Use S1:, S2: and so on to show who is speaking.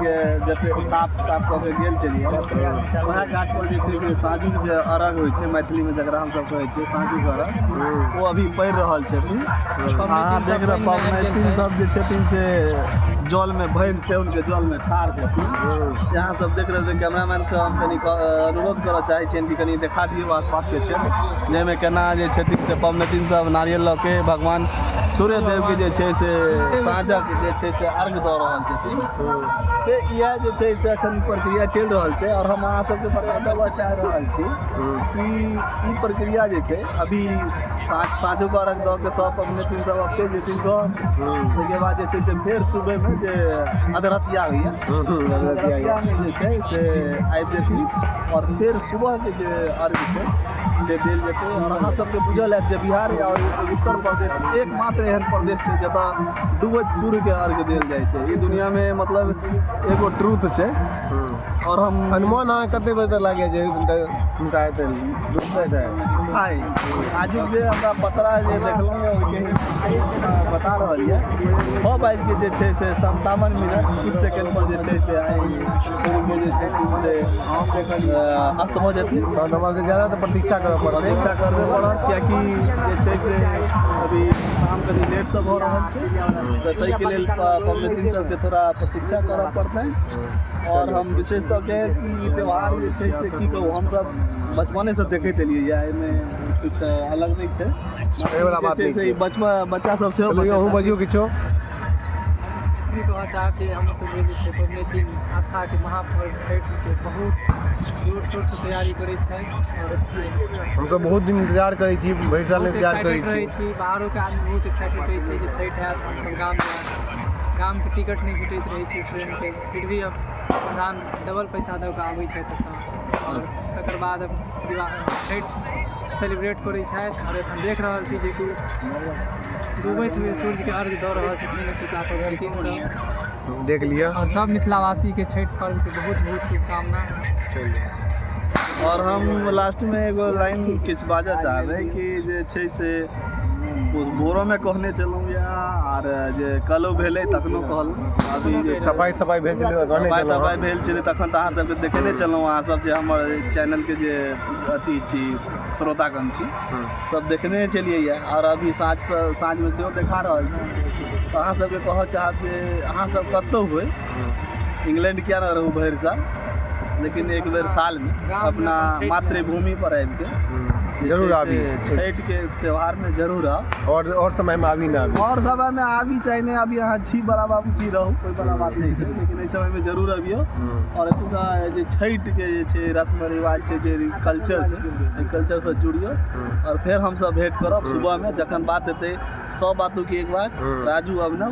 S1: के जते साफ ताफ कऽ के गेल छलियै वएह घाट पर जे छै से साँझुक जे अर्घ होइ छै मैथिली में जकरा हमसब कहै छियै साँझुक अर्घ वो अभी पड़ि रहल छथिन। अहाँ देख रहे पबनैतिन सब जे छथिन से जल में भरि ठेहुन के जल में ठाढ़ छथिन से अहाँ सब देख रहे कैमरामैन के हम कनी अनुरोध करऽ चाहै छियनि कि कनी देखा दियौ आसपास के क्षेत्र जाहिमे केना जे छथिन से पबनैतिन सब नारियल लऽ के भगवान सूर्यदेव के जे छै से साँझक जे छै से अर्घ दऽ रहल छथिन से इएह जे छै से एखन प्रक्रिया चलि रहल छै। और हम अहाँ सबके बताबऽ चाहि रहल छी कि ई प्रक्रिया जे छै अभी साँझुक अर्घ दऽ के सब पबनैतिन सब अब चलि जेथिन घर। ओहिके बाद जे छै से फेर सुबहमे जे अधरतिया होइए अधरतियामे जे छै से आबि जेथिन और फेर सुबहके जे अर्घ छै से देल जेतै। और अहाँ सबके बुझल हैत जे बिहार और उत्तर प्रदेश एकमात्र एहन प्रदेश छै जतऽ डूबैत सूर्यके अर्घ देल जाइ छै। ई दुनियामे मतलब एगो ट्रूथ छै। और हम
S2: अनुमान अहाँ कते बजे तक लागि जाइ छै हुनका एतै डूबतै
S1: आइ आजुक जे हमरा पतरा जे देखलहुँ ओहिके बता रहल यऽ 6 बाजि के जे छै से 57 मिनट कुछ सेकेंड पर जे छै से आइ सूर्यके जे छै से अस्त भऽ जेथिन।
S2: तहन हमरा ज़्यादा तऽ प्रतीक्षा
S1: प्रतीक्षा करबे पड़त किएकि जे छै से अभी शाम कनि लेट सब भऽ रहल छै तऽ ताहिके लेल पबनैतिन सबके थोड़ा प्रतीक्षा करऽ पड़तै। और हम विशेषतः के ई त्यौहार जे छै से की कहू हमसब बचपने से देखैत एलियै या एहिमे किछु अलग नहि छै।
S2: एहि वाला बात नहि छै
S1: बच्चा सब सेहो
S2: अहूँ बजियौ किछो।
S3: एतबी कहऽ चाहब कि हमर सबके जे छै पबनैतिन आस्थाके महापर्व छठिके बहुत जोर शोरसँ तैयारी करै छथि। और
S2: हमसब बहुत दिन इंतजार करै छी भरि साल इंतजार करै
S3: छी। बाहरोके आदमी बहुत एक्साइटेड रहै छै जे छठि हैत हमसब गामके टिकट नहि भेटैत रहै छै ट्रेनके फिर भी अब प्रधान डबल पैसा दऽ कऽ आबै छथि एतऽ और तकर बाद छठि सेलिब्रेट करै छथि। और एखन देख रहल छी जे कि डूबैत हुए सूर्यके अर्घ दऽ रहल छथिन एतुका पबनैतिन सब
S2: देख लिअ।
S3: और सब मिथिलावासीके छठि पर्वके बहुत बहुत शुभकामना।
S1: और हम लास्ट में एगो लाइन किछु बाजऽ चाहबै कि जे छै से भोरोमे कहने छलहुँ या आर जे कलो भेलै तखनो कहलहुँ अभी
S2: सफाइ भेल छलै
S1: सफाइ भेल छलै तखन तऽ अहाँ सबके देखेने छलहुँ। अहाँ सब जे हमर चैनलके जे अथी छी श्रोतागण छी सब देखने छलियै और अभी साँझमे सेहो देखा रहल छी। तऽ अहाँ सबके कहऽ चाहब जे अहाँ सब कतहु होइ इंग्लैंड किया न रहू भरि साल लेकिन एक बेर सालमे अपना मातृभूमि पर आबि के
S2: जरूर आबी
S1: छठि के त्यौहार में जरूर आओ।
S2: और समय में आबी ना
S1: और समय में आबी चाहे नहीं अभी अहाँ छी बड़ा बाबू जी रहू कोई बड़ा बात नहीं है लेकिन इस समय में जरूर अबियो। और एतुका जे छठि के जे छै रस्म रिवाज छै जे कल्चर छै कल्चर से जुड़ियो। और फिर हम सब भेंट करब सुबह में जखन बात हेतै 100 बातों की एक बात। राजू अभिनव।